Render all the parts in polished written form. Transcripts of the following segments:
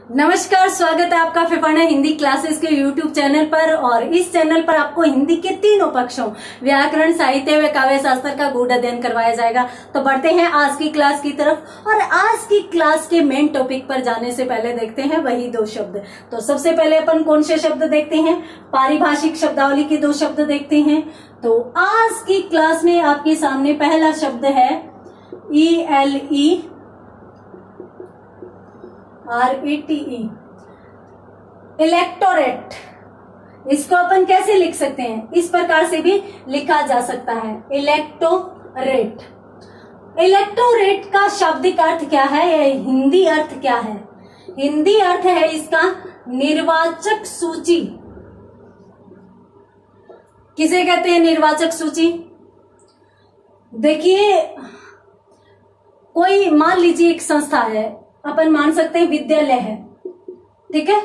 नमस्कार, स्वागत है आपका फिफाना हिंदी क्लासेस के YouTube चैनल पर। और इस चैनल पर आपको हिंदी के तीनों पक्षों व्याकरण, साहित्य व काव्य शास्त्र का गूढ़ अध्ययन करवाया जाएगा। तो बढ़ते हैं आज की क्लास की तरफ। और आज की क्लास के मेन टॉपिक पर जाने से पहले देखते हैं वही दो शब्द। तो सबसे पहले अपन कौन से शब्द देखते हैं? पारिभाषिक शब्दावली के दो शब्द देखते हैं। तो आज की क्लास में आपके सामने पहला शब्द है ELERETE, इलेक्टोरेट। इसको अपन कैसे लिख सकते हैं? इस प्रकार से भी लिखा जा सकता है, इलेक्टोरेट। इलेक्टोरेट का शाब्दिक अर्थ क्या है? हिंदी अर्थ क्या है? हिंदी अर्थ है इसका निर्वाचक सूची। किसे कहते हैं निर्वाचक सूची? देखिए, कोई मान लीजिए एक संस्था है, अपन मान सकते हैं विद्यालय है, ठीक है।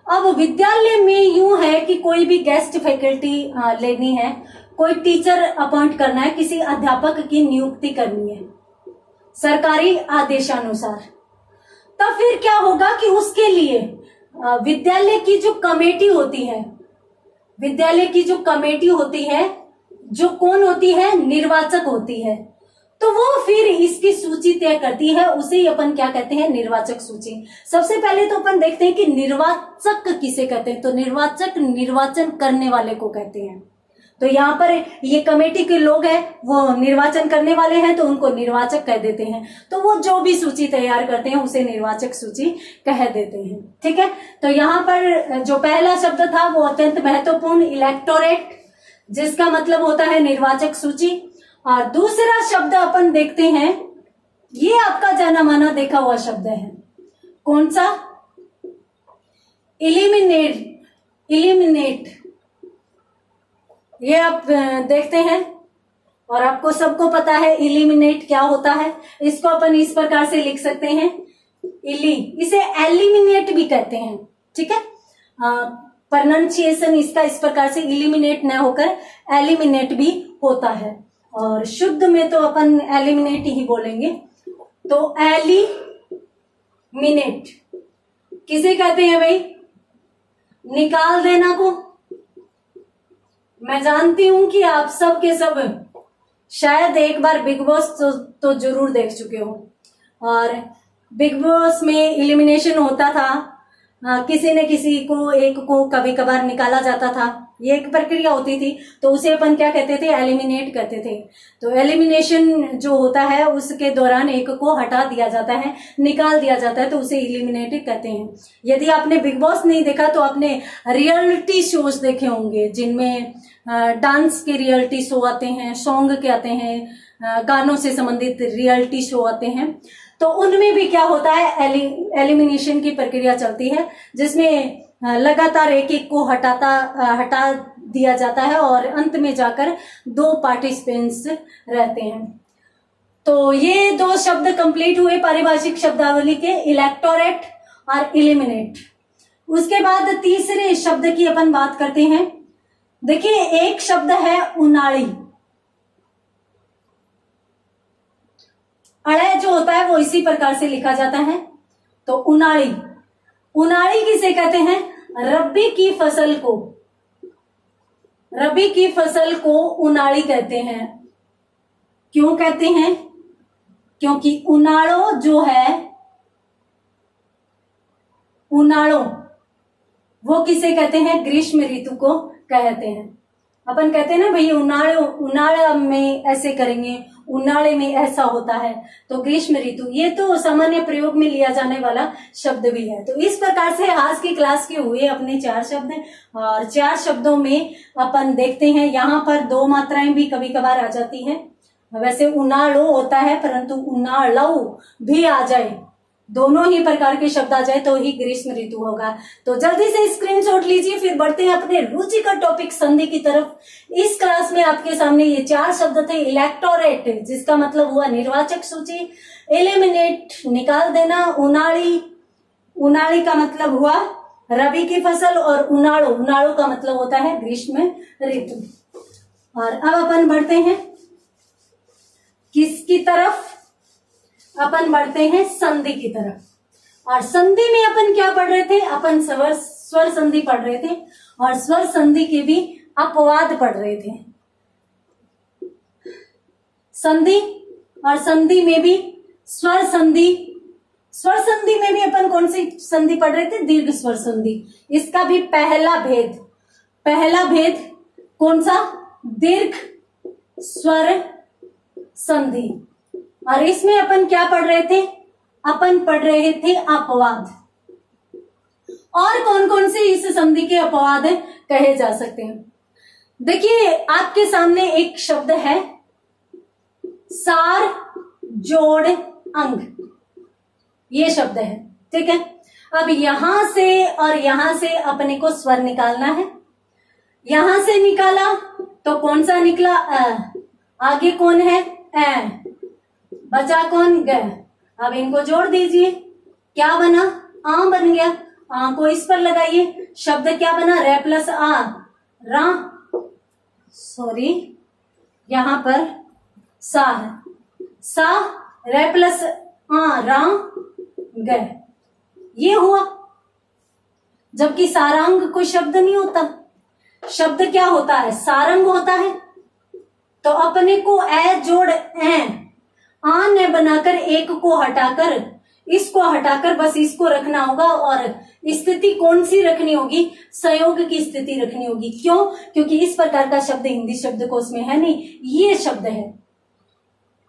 अब विद्यालय में यूं है कि कोई भी गेस्ट फैकल्टी लेनी है, कोई टीचर अपॉइंट करना है, किसी अध्यापक की नियुक्ति करनी है सरकारी आदेशानुसार। तब फिर क्या होगा कि उसके लिए विद्यालय की जो कमेटी होती है, विद्यालय की जो कमेटी होती है, जो कौन होती है? निर्वाचक होती है। तो वो फिर इसकी सूची तय करती है, उसे ही अपन क्या कहते हैं? निर्वाचक सूची। सबसे पहले तो अपन देखते हैं कि निर्वाचक किसे कहते हैं। तो निर्वाचक निर्वाचन करने वाले को कहते हैं। तो यहाँ पर ये कमेटी के लोग हैं, वो निर्वाचन करने वाले हैं, तो उनको निर्वाचक कह देते हैं। तो वो जो भी सूची तैयार करते हैं उसे निर्वाचक सूची कह देते हैं, ठीक है। तो यहाँ पर जो पहला शब्द था वो अत्यंत महत्वपूर्ण, इलेक्टोरेट, जिसका मतलब होता है निर्वाचक सूची। और दूसरा शब्द अपन देखते हैं, ये आपका जाना माना देखा हुआ शब्द है। कौन सा? इलिमिनेट। इलिमिनेट, ये आप देखते हैं और आपको सबको पता है इलिमिनेट क्या होता है। इसको अपन इस प्रकार से लिख सकते हैं, इसे एलिमिनेट भी कहते हैं, ठीक है। प्रोनाउंसिएशन इसका इस प्रकार से इलिमिनेट न होकर एलिमिनेट भी होता है। और शुद्ध में तो अपन एलिमिनेट ही बोलेंगे। तो एलिमिनेट किसे कहते हैं भाई? निकाल देना को। मैं जानती हूं कि आप सब के सब शायद एक बार बिग बॉस तो जरूर देख चुके हो। और बिग बॉस में एलिमिनेशन होता था, किसी न किसी को एक को कभी कभार निकाला जाता था, ये एक प्रक्रिया होती थी। तो उसे अपन क्या कहते थे? एलिमिनेट कहते थे। तो एलिमिनेशन जो होता है उसके दौरान एक को हटा दिया जाता है, निकाल दिया जाता है, तो उसे एलिमिनेट कहते हैं। यदि आपने बिग बॉस नहीं देखा तो आपने रियलिटी शोज देखे होंगे, जिनमें डांस के रियलिटी शो आते हैं, सॉन्ग के आते हैं, गानों से संबंधित रियलिटी शो आते हैं। तो उनमें भी क्या होता है? एलिमिनेशन की प्रक्रिया चलती है, जिसमें लगातार एक एक को हटा दिया जाता है और अंत में जाकर दो पार्टिसिपेंट्स रहते हैं। तो ये दो शब्द कंप्लीट हुए पारिभाषिक शब्दावली के, इलेक्टोरेट और इलिमिनेट। उसके बाद तीसरे शब्द की अपन बात करते हैं। देखिए, एक शब्द है उनाड़ी। अड़े जो होता है वो इसी प्रकार से लिखा जाता है। तो उनाड़ी, उनाड़ी किसे कहते हैं? रबी की फसल को, रबी की फसल को उनाड़ी कहते हैं। क्यों कहते हैं? क्योंकि उनाड़ो जो है, उनाड़ो वो किसे कहते हैं? ग्रीष्म ऋतु को कहते हैं। अपन कहते हैं ना भाई, उनाड़ा में ऐसे करेंगे, उनाड़े में ऐसा होता है। तो ग्रीष्म ऋतु, ये तो सामान्य प्रयोग में लिया जाने वाला शब्द भी है। तो इस प्रकार से आज की क्लास के हुए अपने 4 शब्द, और 4 शब्दों में अपन देखते हैं यहाँ पर 2 मात्राएं भी कभी कभार आ जाती हैं। वैसे उनाड़ो होता है, परंतु उनाड़ो भी आ जाए, दोनों ही प्रकार के शब्द आ जाए तो ही ग्रीष्म ऋतु होगा। तो जल्दी से स्क्रीनशॉट लीजिए, फिर बढ़ते हैं अपने रुचि का टॉपिक संधि की तरफ। इस क्लास में आपके सामने ये 4 शब्द थे। इलेक्टोरेट, जिसका मतलब हुआ निर्वाचक सूची। एलिमिनेट, निकाल देना। उनाड़ी, उनाड़ी का मतलब हुआ रबी की फसल। और उनाड़ो, उनाड़ो का मतलब होता है ग्रीष्म ऋतु। और अब अपन बढ़ते हैं किसकी तरफ? अपन बढ़ते हैं संधि की तरफ। और संधि में अपन क्या पढ़ रहे थे, अपन स्वर संधि पढ़ रहे थे और स्वर संधि के भी अपवाद पढ़ रहे थे। संधि और संधि में भी स्वर संधि, स्वर संधि में भी अपन कौन सी संधि पढ़ रहे थे, दीर्घ स्वर संधि। इसका भी पहला भेद कौन सा, दीर्घ स्वर संधि। और इसमें अपन क्या पढ़ रहे थे, अपन पढ़ रहे थे अपवाद। और कौन कौन से इस संधि के अपवाद कहे जा सकते हैं। देखिए आपके सामने एक शब्द है सार जोड़ अंग, ये शब्द है, ठीक है। अब यहां से और यहां से अपने को स्वर निकालना है। यहां से निकाला तो कौन सा निकला, आगे कौन है, बचा कौन, ग। अब इनको जोड़ दीजिए, क्या बना, आ बन गया। आ को इस पर लगाइए, शब्द क्या बना, रे प्लस आ, रा, सॉरी यहां पर सा है, सा रे प्लस आ, रा, ग, ये हुआ। जबकि सारंग कोई शब्द नहीं होता, शब्द क्या होता है, सारंग होता है। तो अपने को ए जोड़ आन बनाकर एक को हटाकर, इसको हटाकर बस इसको रखना होगा और स्थिति कौन सी रखनी होगी, संयोग की स्थिति रखनी होगी। क्यों, क्योंकि इस प्रकार का शब्द हिंदी शब्दकोश में है नहीं, ये शब्द है।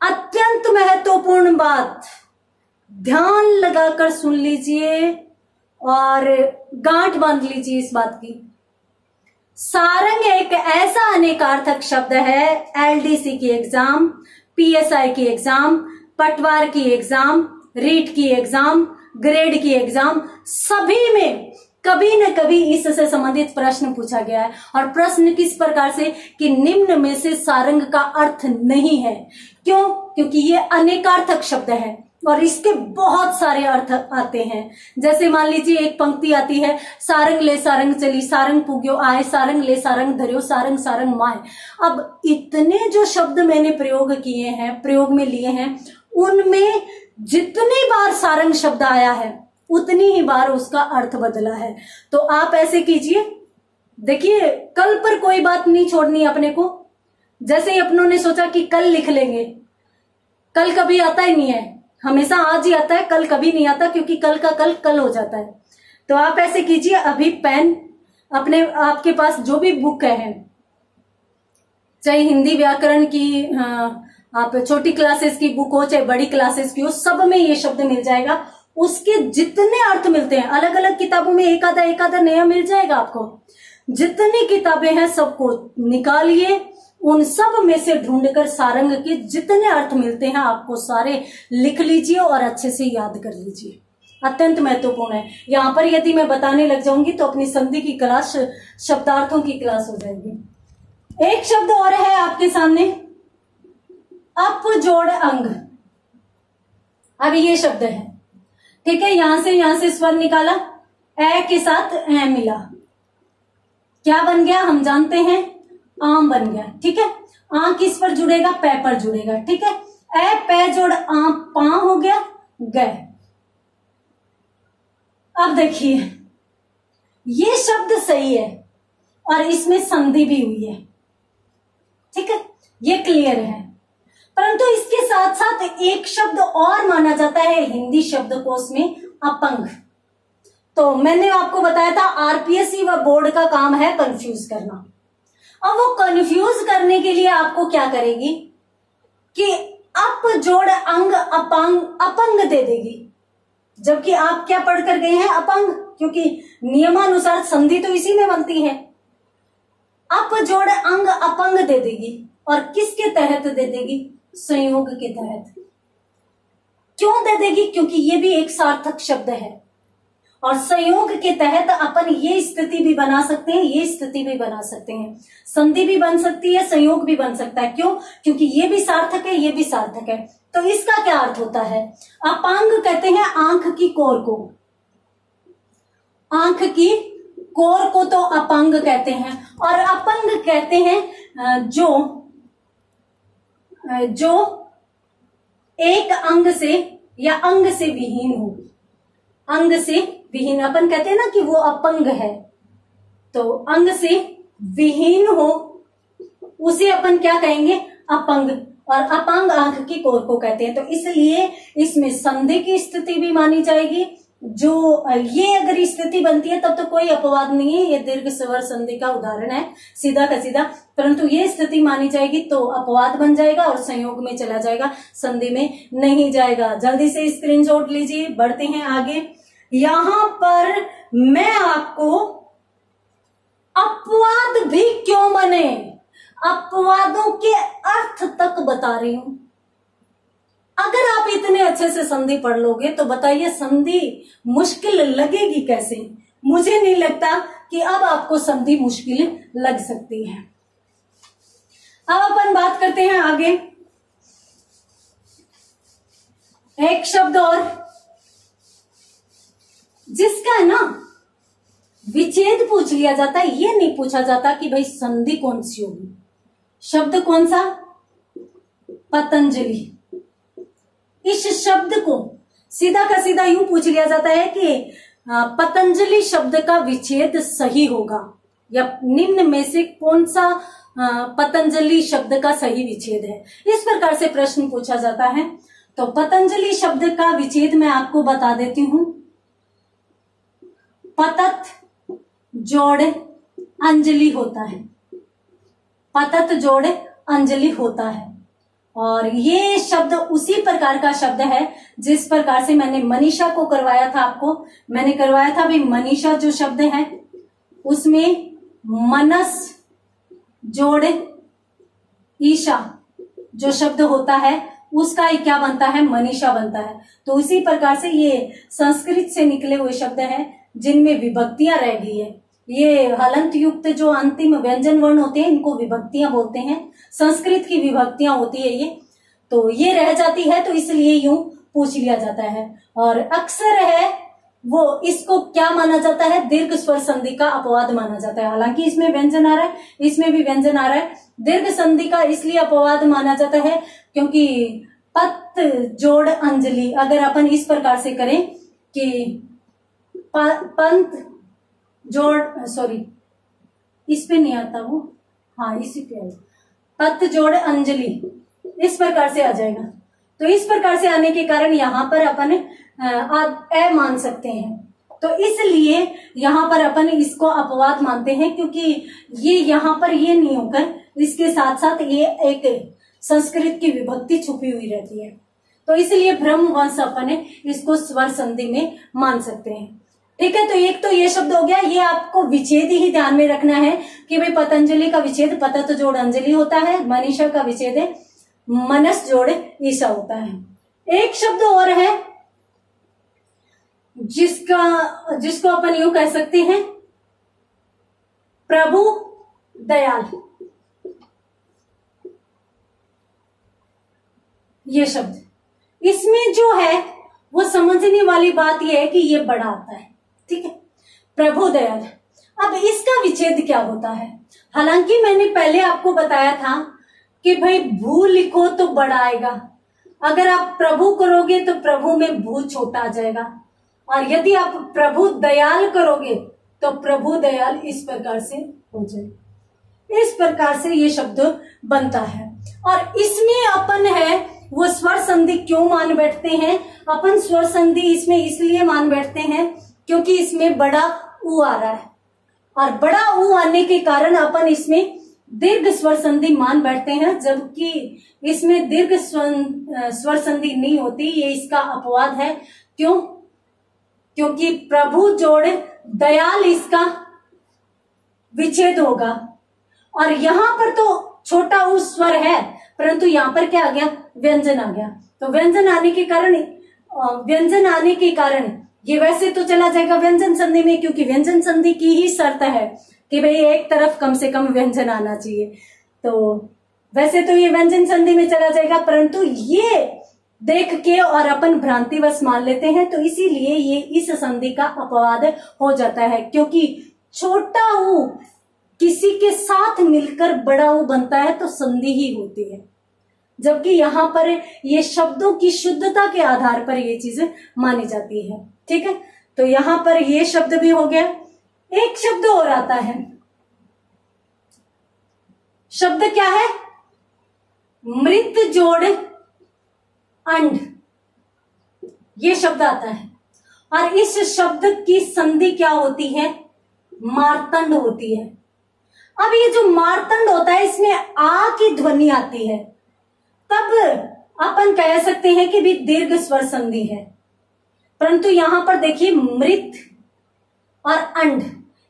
अत्यंत महत्वपूर्ण बात, ध्यान लगाकर सुन लीजिए और गांठ बांध लीजिए इस बात की। सारंग एक ऐसा अनेकार्थक शब्द है, एलडीसी की एग्जाम, पीएसआई की एग्जाम, पटवार की एग्जाम, रीट की एग्जाम, ग्रेड की एग्जाम, सभी में कभी न कभी इससे संबंधित प्रश्न पूछा गया है। और प्रश्न किस प्रकार से कि निम्न में से सारंग का अर्थ नहीं है। क्यों, क्योंकि ये अनेकार्थक शब्द है और इसके बहुत सारे अर्थ आते हैं। जैसे मान लीजिए एक पंक्ति आती है, सारंग ले सारंग चली, सारंग पुग्यो आए, सारंग ले सारंग धर्यो, सारंग सारंग माए। अब इतने जो शब्द मैंने प्रयोग किए हैं, प्रयोग में लिए हैं, उनमें जितनी बार सारंग शब्द आया है उतनी ही बार उसका अर्थ बदला है। तो आप ऐसे कीजिए, देखिए कल पर कोई बात नहीं छोड़नी अपने को। जैसे ही अपनों ने सोचा कि कल लिख लेंगे, कल कभी आता ही नहीं है, हमेशा आज ही आता है, कल कभी नहीं आता, क्योंकि कल का कल कल हो जाता है। तो आप ऐसे कीजिए, अभी पेन अपने आपके पास जो भी बुक है, चाहे हिंदी व्याकरण की आप छोटी क्लासेस की बुक हो चाहे बड़ी क्लासेस की हो, सब में ये शब्द मिल जाएगा। उसके जितने अर्थ मिलते हैं, अलग अलग किताबों में एक आधा नया मिल जाएगा आपको। जितनी किताबें हैं सबको निकालिए, उन सब में से ढूंढकर सारंग के जितने अर्थ मिलते हैं आपको सारे लिख लीजिए और अच्छे से याद कर लीजिए। अत्यंत महत्वपूर्ण है। यहाँ पर यदि मैं बताने लग जाऊंगी तो अपनी संधि की क्लास, शब्दार्थों की क्लास हो जाएगी। एक शब्द और है आपके सामने, अप जोड़ अंग। अब ये शब्द है, ठीक है। यहां से स्वर निकाला, ए के साथ ए मिला, क्या बन गया हम जानते हैं, आम बन गया, ठीक है। आ किस पर जुड़ेगा, पै पर जुड़ेगा, ठीक है। ए पै जोड़ आ, पा हो गया, गए। अब देखिए ये शब्द सही है और इसमें संधि भी हुई है, ठीक है, ये क्लियर है। परंतु इसके साथ साथ एक शब्द और माना जाता है हिंदी शब्दकोश में, अपंग। तो मैंने आपको बताया था आरपीएससी व बोर्ड का काम है कंफ्यूज करना। अब वो कंफ्यूज करने के लिए आपको क्या करेगी कि अप जोड़ अंग अपंग दे देगी, जबकि आप क्या पढ़ कर गए हैं, अपंग, क्योंकि नियमानुसार संधि तो इसी में बनती है। अप जोड़ अंग अपंग दे देगी और किसके तहत दे देगी, संयोग के तहत। क्यों दे देगी, क्योंकि ये भी एक सार्थक शब्द है और संयोग के तहत अपन ये स्थिति भी बना सकते हैं, ये स्थिति भी बना सकते हैं, संधि भी बन सकती है, संयोग भी बन सकता है। क्यों, क्योंकि ये भी सार्थक है, ये भी सार्थक है। तो इसका क्या अर्थ होता है, अपांग कहते हैं आंख की कोर को, आंख की कोर को तो अपांग कहते हैं। और अपंग कहते हैं जो एक अंग से या अंग से विहीन हो, अंग से विहीन, अपन कहते हैं ना कि वो अपंग है, तो अंग से विहीन हो उसे अपन क्या कहेंगे, अपंग, और अपांग आंख की कोर को कहते हैं। तो इसलिए इसमें संधि की स्थिति भी मानी जाएगी। जो ये अगर स्थिति बनती है तब तो कोई अपवाद नहीं है, ये दीर्घ स्वर संधि का उदाहरण है सीधा का सीधा, परंतु ये स्थिति मानी जाएगी तो अपवाद बन जाएगा और संयोग में चला जाएगा, संधि में नहीं जाएगा। जल्दी से स्क्रीनशॉट लीजिए, बढ़ते हैं आगे। यहां पर मैं आपको अपवाद भी क्यों बने, अपवादों के अर्थ तक बता रही हूं। अगर आप इतने अच्छे से संधि पढ़ लोगे तो बताइए संधि मुश्किल लगेगी कैसे। मुझे नहीं लगता कि अब आपको संधि मुश्किल लग सकती है। अब अपन बात करते हैं आगे, एक शब्द और जिसका है ना विच्छेद पूछ लिया जाता है, ये नहीं पूछा जाता कि भाई संधि कौन सी होगी। शब्द कौन सा, पतंजलि। इस शब्द को सीधा का सीधा यूं पूछ लिया जाता है कि पतंजलि शब्द का विच्छेद सही होगा या निम्न में से कौन सा पतंजलि शब्द का सही विच्छेद है, इस प्रकार से प्रश्न पूछा जाता है। तो पतंजलि शब्द का विच्छेद मैं आपको बता देती हूं। पतत जोड़ अंजलि होता है, पतत जोड़ अंजलि होता है। और ये शब्द उसी प्रकार का शब्द है जिस प्रकार से मैंने मनीषा को करवाया था, आपको मैंने करवाया था भाई मनीषा जो शब्द है उसमें मनस जोड़ ईशा जो शब्द होता है उसका क्या बनता है, मनीषा बनता है। तो उसी प्रकार से ये संस्कृत से निकले हुए शब्द हैं जिनमें विभक्तियां रह गई है। ये हलंत युक्त जो अंतिम व्यंजन वर्ण होते हैं इनको विभक्तियां बोलते हैं, संस्कृत की विभक्तियां होती है ये, तो ये रह जाती है तो इसलिए यूं पूछ लिया जाता है। और अक्सर है वो इसको क्या माना जाता है, दीर्घ स्वर संधि का अपवाद माना जाता है। हालांकि इसमें व्यंजन आ रहा है, इसमें भी व्यंजन आ रहा है, दीर्घ संधि का इसलिए अपवाद माना जाता है क्योंकि पत जोड़ अंजलि अगर अपन इस प्रकार से करें कि पंत जोड़, सॉरी इस पे नहीं आता वो, हाँ इसी पे आएगा, पत जोड़ अंजलि इस प्रकार से आ जाएगा। तो इस प्रकार से आने के कारण यहाँ पर अपन ए मान सकते हैं, तो इसलिए यहाँ पर अपन इसको अपवाद मानते हैं क्योंकि ये यहाँ पर ये नहीं होकर इसके साथ साथ ये एक संस्कृत की विभक्ति छुपी हुई रहती है, तो इसलिए ब्रह्मवंश अपन इसको स्वर संधि में मान सकते हैं। ठीक है, तो एक तो ये शब्द हो गया, ये आपको विच्छेद ही ध्यान में रखना है कि भाई पतंजलि का विच्छेद पतत जोड़ अंजलि होता है, मनीषा का विच्छेद है मनस जोड़ ईशा होता है। एक शब्द और है जिसको अपन यूं कह सकते हैं प्रभु दयाल। ये शब्द इसमें जो है वो समझने वाली बात यह है कि ये बड़ा आता है, ठीक है, प्रभु दयाल। अब इसका विच्छेद क्या होता है, हालांकि मैंने पहले आपको बताया था कि भाई भू लिखो तो बड़ा आएगा, अगर आप प्रभु करोगे तो प्रभु में भू छोटा आ जाएगा, और यदि आप प्रभु दयाल करोगे तो प्रभु दयाल इस प्रकार से हो जाए। इस प्रकार से ये शब्द बनता है। और इसमें अपन है वो स्वर संधि क्यों मान बैठते हैं, अपन स्वर संधि इसमें इसलिए मान बैठते हैं क्योंकि इसमें बड़ा ऊ आ रहा है, और बड़ा ऊ आने के कारण अपन इसमें दीर्घ स्वर संधि मान बैठते हैं, जबकि इसमें दीर्घ स्वर संधि नहीं होती, ये इसका अपवाद है। क्यों, क्योंकि प्रभु जोड़ दयाल इसका विच्छेद होगा, और यहां पर तो छोटा ऊ स्वर है परंतु यहां पर क्या आ गया, व्यंजन आ गया। तो व्यंजन आने के कारण ये वैसे तो चला जाएगा व्यंजन संधि में, क्योंकि व्यंजन संधि की ही शर्त है कि भाई एक तरफ कम से कम व्यंजन आना चाहिए, तो वैसे तो ये व्यंजन संधि में चला जाएगा, परंतु ये देख के और अपन भ्रांतिवश मान लेते हैं, तो इसीलिए ये इस संधि का अपवाद हो जाता है, क्योंकि छोटा ऊ किसी के साथ मिलकर बड़ा ऊ बनता है तो संधि ही होती है, जबकि यहाँ पर ये शब्दों की शुद्धता के आधार पर ये चीज मानी जाती है। ठीक है, तो यहां पर ये शब्द भी हो गया। एक शब्द और आता है, शब्द क्या है? मृत जोड़ अंड, ये शब्द आता है। और इस शब्द की संधि क्या होती है? मार्तंड होती है। अब ये जो मार्तंड होता है, इसमें आ की ध्वनि आती है, तब अपन कह सकते हैं कि भी दीर्घ स्वर संधि है। परंतु यहां पर देखिए, मृत और अंड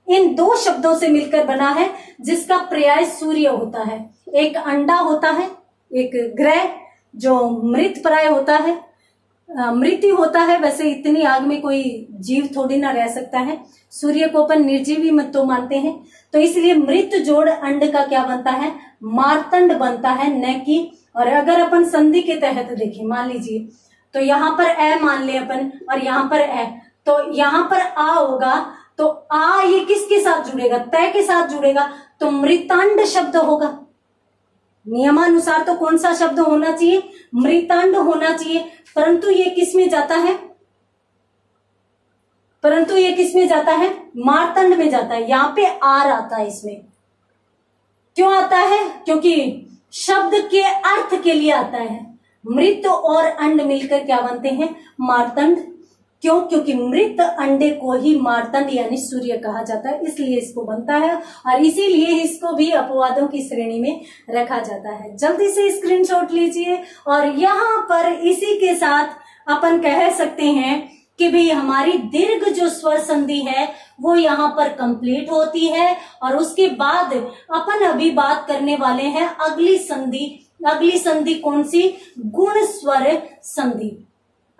इन दो शब्दों से मिलकर बना है, जिसका पर्याय सूर्य होता है। एक अंडा होता है, एक ग्रह जो मृत प्राय होता है, मृत्यु होता है। वैसे इतनी आग में कोई जीव थोड़ी ना रह सकता है। सूर्य को अपन निर्जीवी मत तो मानते हैं, तो इसलिए मृत जोड़ अंड का क्या बनता है? मार्तंड बनता है, न कि। और अगर अपन संधि के तहत देखें, मान लीजिए तो यहां पर ए मान ले अपन, और यहां पर ए, तो यहां पर आ होगा, तो आ ये किसके साथ जुड़ेगा? तय के साथ जुड़ेगा, तो मृतांड शब्द होगा। नियमानुसार तो कौन सा शब्द होना चाहिए? मृतांड होना चाहिए। परंतु ये किस में जाता है? परंतु ये किस में जाता है? मार्तंड में जाता है। यहाँ पे आर आता है इसमें। क्यों आता है? क्योंकि शब्द के अर्थ के लिए आता है। मृत और अंड मिलकर क्या बनते हैं? मार्तंड। क्यों? क्योंकि मृत अंडे को ही मार्तंड यानी सूर्य कहा जाता है, इसलिए इसको बनता है, और इसीलिए इसको भी अपवादों की श्रेणी में रखा जाता है। जल्दी से स्क्रीनशॉट लीजिए। और यहाँ पर इसी के साथ अपन कह सकते हैं कि भाई हमारी दीर्घ जो स्वर संधि है वो यहाँ पर कंप्लीट होती है। और उसके बाद अपन अभी बात करने वाले हैं अगली संधि। अगली संधि कौन सी? गुण स्वर संधि।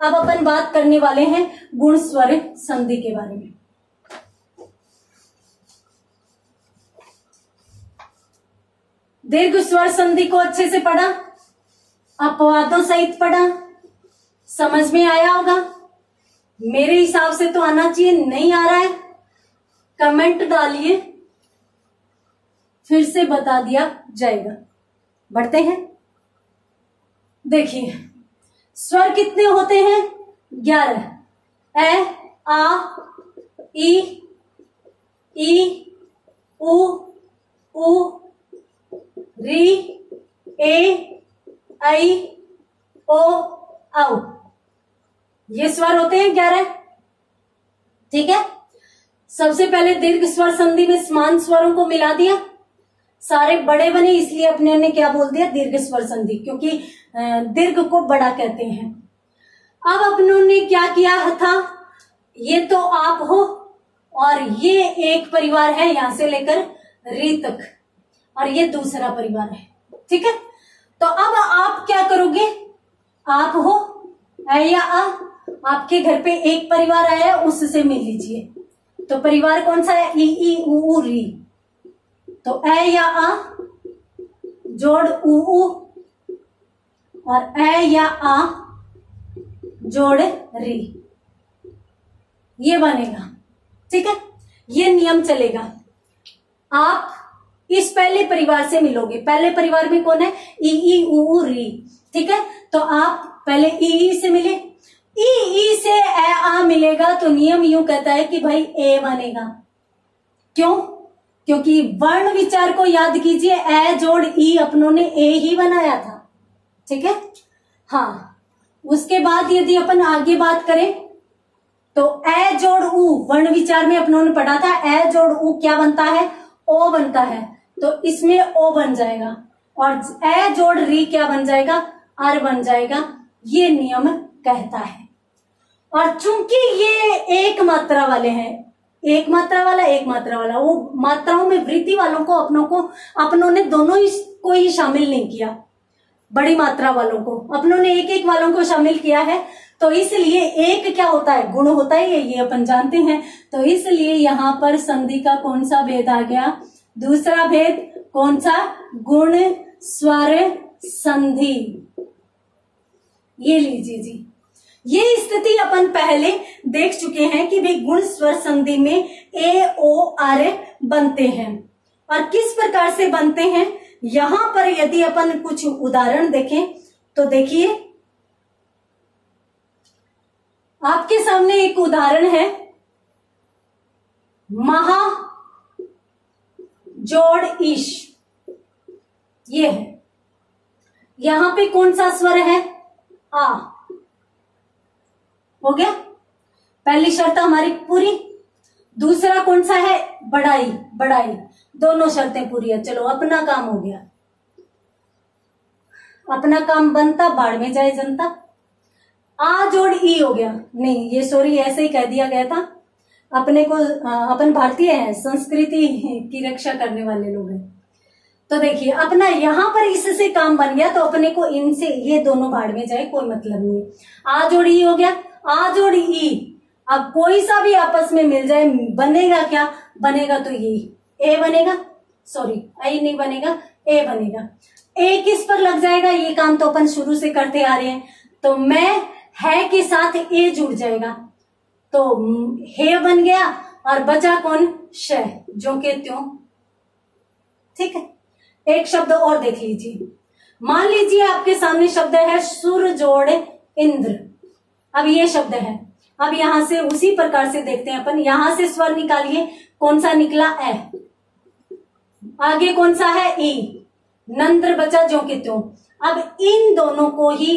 अब अपन बात करने वाले हैं गुण स्वर संधि के बारे में। दीर्घ स्वर संधि को अच्छे से पढ़ा, अपवादों सहित पढ़ा, समझ में आया होगा? मेरे हिसाब से तो आना चाहिए। नहीं आ रहा है कमेंट डालिए, फिर से बता दिया जाएगा। बढ़ते हैं। देखिए स्वर कितने होते हैं? 11। ए, आ, ई, उ, री, ए, आई, ओ, औ। ये स्वर होते हैं 11। ठीक है। सबसे पहले दीर्घ स्वर संधि में समान स्वरों को मिला दिया, सारे बड़े बने, इसलिए अपने ने क्या बोल दिया? दीर्घ स्वर संधि, क्योंकि दीर्घ को बड़ा कहते हैं। अब अपनों ने क्या किया था? ये तो आप हो और ये एक परिवार है यहां से लेकर री तक, और ये दूसरा परिवार है। ठीक है। तो अब आप क्या करोगे? आप हो ऐ या आ, आपके घर पे एक परिवार आया, उससे मिल लीजिए। तो परिवार कौन सा है? ई, उ, री। तो ए या आ जोड़ उ, और ए या आ जोड़ री, ये बनेगा। ठीक है। ये नियम चलेगा। आप इस पहले परिवार से मिलोगे। पहले परिवार में कौन है? ई, उ, री। ठीक है। तो आप पहले ई से मिले, ई से ए आ मिलेगा, तो नियम यूं कहता है कि भाई ए बनेगा। क्यों? क्योंकि वर्ण विचार को याद कीजिए, ए जोड़ ई अपनों ने ए ही बनाया था। ठीक है। हाँ, उसके बाद यदि अपन आगे बात करें तो ए जोड़ उ, वर्ण विचार में अपनों ने पढ़ा था, ए जोड़ उ क्या बनता है? ओ बनता है, तो इसमें ओ बन जाएगा। और ए जोड़ री क्या बन जाएगा? आर बन जाएगा। ये नियम कहता है। और चूंकि ये एक मात्रा वाले हैं, एक मात्रा वाला, वो मात्राओं में वृद्धि वालों को अपनों ने दोनों को ही शामिल नहीं किया। बड़ी मात्रा वालों को अपनों ने एक वालों को शामिल किया है, तो इसलिए एक क्या होता है? गुण होता है, ये अपन जानते हैं। तो इसलिए यहाँ पर संधि का कौन सा भेद आ गया? दूसरा भेद कौन सा? गुण स्वर संधि। ये लीजिए जी, ये स्थिति अपन पहले देख चुके हैं कि भाई गुण स्वर संधि में ए, ओ, आर बनते हैं। और किस प्रकार से बनते हैं? यहां पर यदि अपन कुछ उदाहरण देखें तो देखिए, आपके सामने एक उदाहरण है महा जोड़ ईश, ये है। यहां पे कौन सा स्वर है? आ। हो गया, पहली शर्त हमारी पूरी। दूसरा कौन सा है? बढ़ाई, बढ़ाई। दोनों शर्तें पूरी है। चलो अपना काम हो गया, अपना काम बनता, बाढ़ में जाए जनता। आ जोड़ ई हो गया, नहीं ये सॉरी ऐसे ही कह दिया गया था। अपने को अपन भारतीय हैं, संस्कृति की रक्षा करने वाले लोग हैं। तो देखिए अपना यहां पर इससे काम बन गया, तो अपने को इनसे ये दोनों बाढ़ में जाए, कोई मतलब नहीं है। आ जोड़ ई हो गया, आ जोड़ ई। अब कोई सा भी आपस में मिल जाए, बनेगा क्या? बनेगा तो ये ए बनेगा, सॉरी आई नहीं बनेगा, ए बनेगा। ए किस पर लग जाएगा? ये काम तो अपन शुरू से करते आ रहे हैं। तो मैं है के साथ ए जुड़ जाएगा, तो हे बन गया, और बचा कौन? श, जो के त्यों। ठीक है, एक शब्द और देख लीजिए। मान लीजिए आपके सामने शब्द है सुर जोड़ इंद्र। अब ये शब्द है, अब यहां से उसी प्रकार से देखते हैं अपन। यहां से स्वर निकालिए, कौन सा निकला? ए। आगे कौन सा है? ई। नंद्र बचा जो के त्यों। अब इन दोनों को ही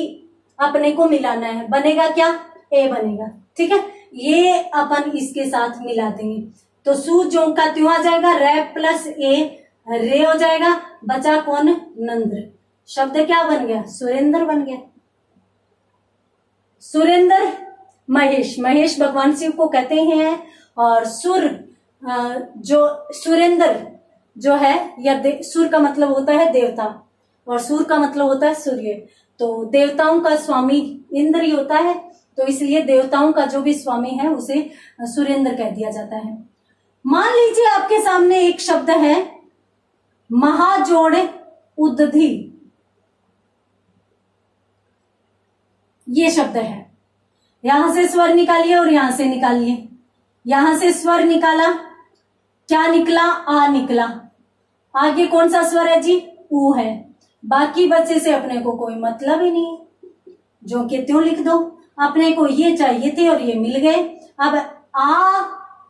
अपने को मिलाना है, बनेगा क्या? ए बनेगा। ठीक है, ये अपन इसके साथ मिला देंगे, तो सु जो का त्यों आ जाएगा, रे प्लस ए, रे हो जाएगा। बचा कौन? नंद्र। शब्द क्या बन गया? सुरेंद्र बन गया। सुरेंद्र महेश, महेश भगवान शिव को कहते हैं। और सुर जो सुरेंद्र जो है, या सुर का मतलब होता है देवता, और सूर का मतलब होता है सूर्य। तो देवताओं का स्वामी इंद्र ही होता है, तो इसलिए देवताओं का जो भी स्वामी है उसे सुरेंद्र कह दिया जाता है। मान लीजिए आपके सामने एक शब्द है महाजोड़ उदधि, ये शब्द है। यहां से स्वर निकालिए और यहां से निकालिए। यहां से स्वर निकाला, क्या निकला? आ निकला। आगे कौन सा स्वर है जी? ऊ है। बाकी बच्चे से अपने को कोई मतलब ही नहीं है, जो कि त्यों लिख दो। अपने को ये चाहिए थे और ये मिल गए। अब आ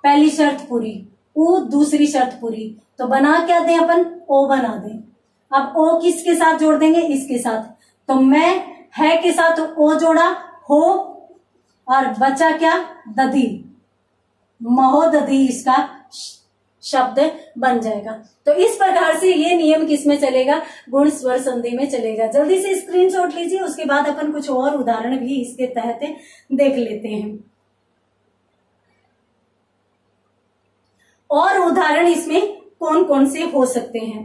पहली शर्त पूरी, ऊ दूसरी शर्त पूरी, तो बना क्या दें अपन? ओ बना दें। अब ओ किसके साथ जोड़ देंगे? इसके साथ। तो मैं है के साथ ओ जोड़ा, हो, और बचा क्या? दधी, महोदधी इसका शब्द बन जाएगा। तो इस प्रकार से ये नियम किसमें चलेगा? गुण स्वर संधि में चलेगा। जल्दी से स्क्रीनशॉट लीजिए, उसके बाद अपन कुछ और उदाहरण भी इसके तहत देख लेते हैं। और उदाहरण इसमें कौन कौन से हो सकते हैं?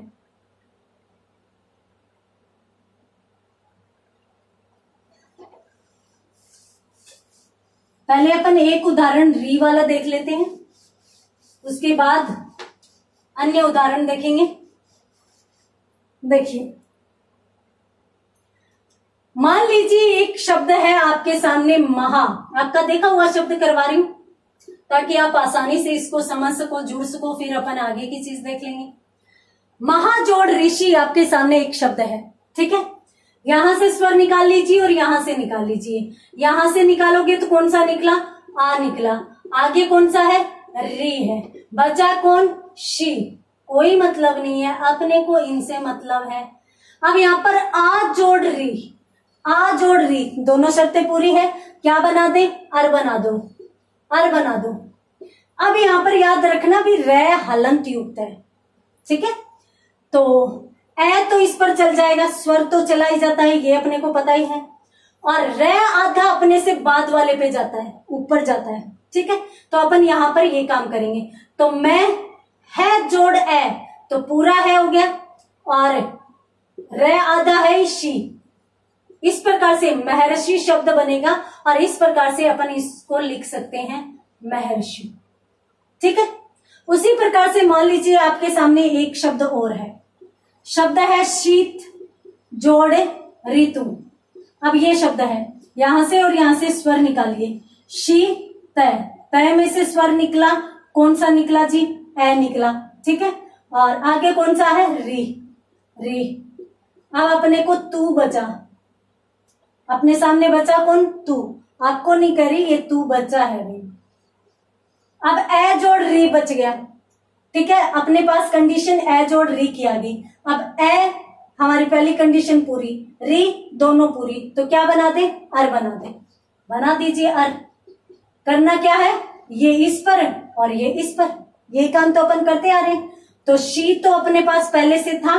पहले अपन एक उदाहरण री वाला देख लेते हैं, उसके बाद अन्य उदाहरण देखेंगे। देखिए, मान लीजिए एक शब्द है आपके सामने महा। आपका देखा हुआ शब्द करवा रही हूं ताकि आप आसानी से इसको समझ सको, जुड़ सको, फिर अपन आगे की चीज देख लेंगे। महाजोड़ ऋषि आपके सामने एक शब्द है। ठीक है, यहां से स्वर निकाल लीजिए और यहां से निकाल लीजिए। यहां से निकालोगे तो कौन सा निकला? आ निकला। आगे कौन सा है? री है। बचा कौन? शी। कोई मतलब नहीं है, अपने को इनसे मतलब है। अब यहाँ पर आ जोड़ री, आ जोड़ री, दोनों शर्तें पूरी है। क्या बना दे? अर बना दो, अर बना दो। अब यहाँ पर याद रखना भी रे हलंत युक्त है। ठीक है, तो ए तो इस पर चल जाएगा, स्वर तो चला ही जाता है, ये अपने को पता ही है। और रे आधा अपने से बाद वाले पे जाता है, ऊपर जाता है। ठीक है, तो अपन यहां पर ये काम करेंगे। तो मैं है जोड़ ए, तो पूरा है हो गया, और रे आधा है शी। इस प्रकार से महर्षि शब्द बनेगा, और इस प्रकार से अपन इसको लिख सकते हैं महर्षि। ठीक है, उसी प्रकार से मान लीजिए आपके सामने एक शब्द और है। शब्द है शीत जोड़ ऋतु। अब ये शब्द है, यहां से और यहां से स्वर निकालिए। शी तय, तय में से स्वर निकला, कौन सा निकला जी? ए निकला। ठीक है, और आगे कौन सा है? री, री। अब अपने को तू बचा, अपने सामने बचा कौन? तू। आपको नहीं करी, ये तू बचा है री। अब ए जोड़ री बच गया। ठीक है, अपने पास कंडीशन ए जोड़ री की आ गई। अब ए हमारी पहली कंडीशन पूरी, री दोनों पूरी, तो क्या बना दे, अर बना दे। बना दीजिए अर। करना क्या है, ये इस पर और ये इस पर, ये काम तो अपन करते आ रहे हैं। तो शी तो अपने पास पहले से था,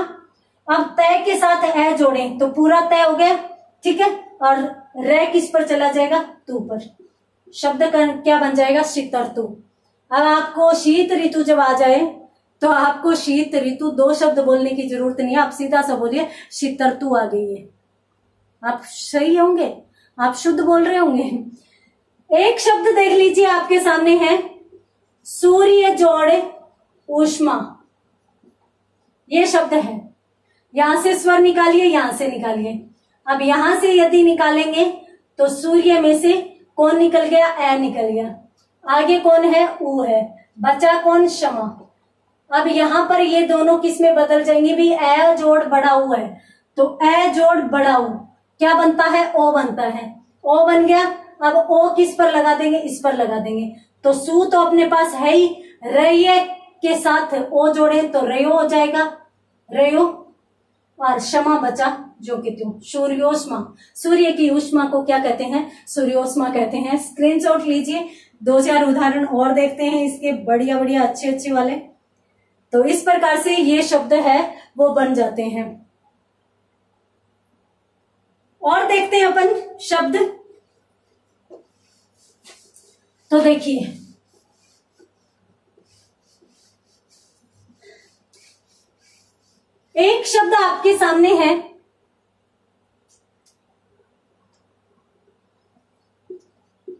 अब तय के साथ ए जोड़े तो पूरा तय हो गया। ठीक है, और रे किस पर चला जाएगा, तू पर। शब्द का क्या बन जाएगा, शीतर तू। अब आपको शीत ऋतु जब आ जाए तो आपको शीत ऋतु दो शब्द बोलने की जरूरत नहीं है, आप सीधा सा बोलिए शीतर तू आ गई है। आप सही होंगे, आप शुद्ध बोल रहे होंगे। एक शब्द देख लीजिए आपके सामने है, सूर्य जोड़ ऊष्मा। ये शब्द है, यहां से स्वर निकालिए, यहां से निकालिए। अब यहां से यदि निकालेंगे तो सूर्य में से कौन निकल गया, ए निकल गया। आगे कौन है, ऊ है, बचा कौन, क्षमा। अब यहां पर ये दोनों किस में बदल जाएंगे भी, ए जोड़ बड़ा ऊ है, तो ए जोड़ बड़ा ऊ क्या बनता है, ओ बनता है। ओ बन गया। अब ओ किस पर लगा देंगे, इस पर लगा देंगे। तो सू तो अपने पास है ही, रय के साथ ओ जोड़े तो रयो हो जाएगा, रयो। और क्षमा बचा जो कि त्यों, सूर्योष्मा। सूर्य की ऊष्मा को क्या कहते हैं, सूर्योष्मा कहते हैं। स्क्रीनशॉट लीजिए, 2-4 उदाहरण और देखते हैं इसके, बढ़िया बढ़िया अच्छे अच्छे वाले। तो इस प्रकार से ये शब्द है वो बन जाते हैं। और देखते हैं अपन शब्द। तो देखिए, एक शब्द आपके सामने है,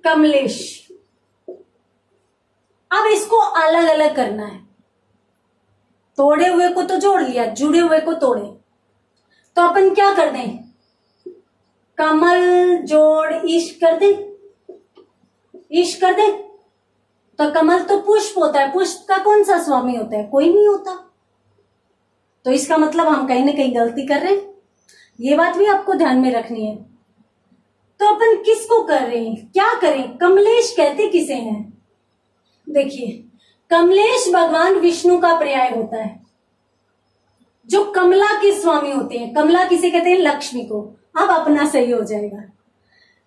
कमलेश। अब इसको अलग अलग करना है। तोड़े हुए को तो जोड़ लिया, जुड़े हुए को तोड़े, तो अपन क्या कर दें, कमल जोड़ ईश कर दे, ईश कर दे। तो कमल तो पुष्प होता है, पुष्प का कौन सा स्वामी होता है, कोई नहीं होता। तो इसका मतलब हम कहीं ना कहीं गलती कर रहे हैं, ये बात भी आपको ध्यान में रखनी है। तो अपन किसको कर रहे हैं, क्या करें, कमलेश कहते किसे हैं। देखिए, कमलेश भगवान विष्णु का पर्याय होता है, जो कमला के स्वामी होते हैं। कमला किसे कहते हैं, लक्ष्मी को। अब अपना सही हो जाएगा,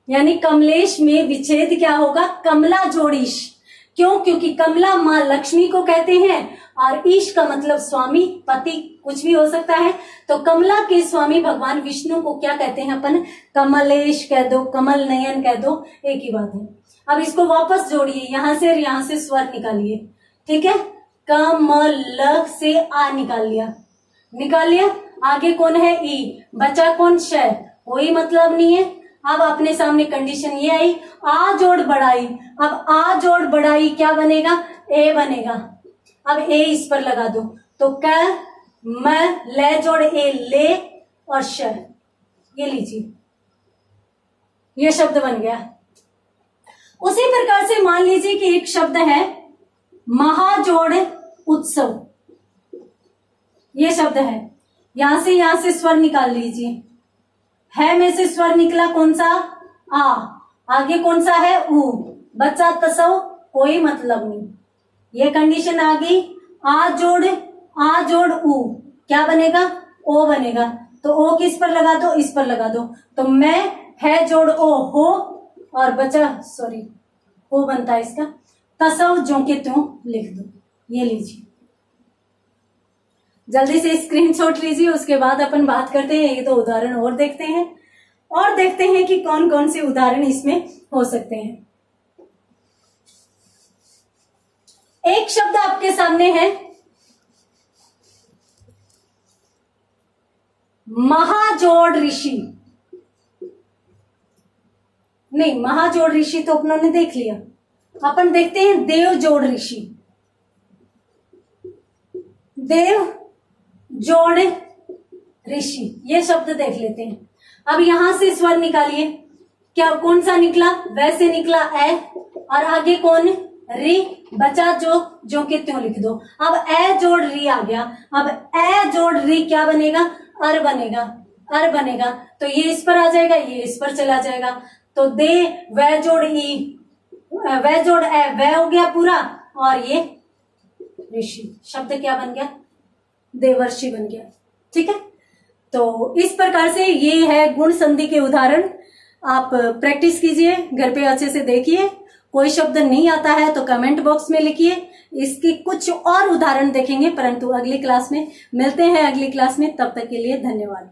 यानी कमलेश में विच्छेद क्या होगा, कमला जोड़ीश। क्यों, क्योंकि कमला मां लक्ष्मी को कहते हैं और ईश का मतलब स्वामी, पति, कुछ भी हो सकता है। तो कमला के स्वामी भगवान विष्णु को क्या कहते हैं अपन, कमलेश कह दो, कमल नयन कह दो, एक ही बात है। अब इसको वापस जोड़िए, यहां से और यहां से स्वर निकालिए। ठीक है, कमल से आ निकाल लिया, निकाल लिया। आगे कौन है, ई, बचा कौन, श, कोई मतलब नहीं है। अब अपने सामने कंडीशन ये आई, आ जोड़ बढ़ाई। अब आ जोड़ बढ़ाई क्या बनेगा, ए बनेगा। अब ए इस पर लगा दो, तो क म ले जोड़ ए, ले, और श, ये लीजिए, ये शब्द बन गया। उसी प्रकार से मान लीजिए कि एक शब्द है महाजोड़ उत्सव, ये शब्द है। यहां से स्वर निकाल लीजिए। है में से स्वर निकला कौन सा, आ, आगे कौन सा है, ऊ, बचा तसव, कोई मतलब नहीं। ये कंडीशन आ गई। आ जोड़ ऊ क्या बनेगा, ओ बनेगा। तो ओ किस पर लगा दो, इस पर लगा दो। तो मैं है जोड़ ओ, हो, और बचा, सॉरी, हो बनता है इसका, तसव जो के त्यों लिख दो। ये लीजिए, जल्दी से स्क्रीनशॉट लीजिए, उसके बाद अपन बात करते हैं। ये तो उदाहरण और देखते हैं, और देखते हैं कि कौन कौन से उदाहरण इसमें हो सकते हैं। एक शब्द आपके सामने है महाजोड़ ऋषि। नहीं, महाजोड़ ऋषि तो अपनों ने देख लिया। अपन देखते हैं देव जोड़ ऋषि। देव जोड़ ऋषि, ये शब्द देख लेते हैं। अब यहां से स्वर निकालिए, क्या कौन सा निकला, वैसे निकला ए, और आगे कौन, री, बचा जो के त्यों लिख दो। अब ए जोड़ री आ गया। अब ए जोड़ री क्या बनेगा, अर बनेगा, अर बनेगा। तो ये इस पर आ जाएगा, ये इस पर चला जाएगा। तो दे वह जोड़ ई, वह जोड़ ए, वह हो गया पूरा, और ये ऋषि, शब्द क्या बन गया? देवर्षि बन गया। ठीक है, तो इस प्रकार से ये है गुण संधि के उदाहरण। आप प्रैक्टिस कीजिए, घर पे अच्छे से देखिए। कोई शब्द नहीं आता है तो कमेंट बॉक्स में लिखिए। इसके कुछ और उदाहरण देखेंगे, परंतु अगली क्लास में मिलते हैं। अगली क्लास में, तब तक के लिए धन्यवाद।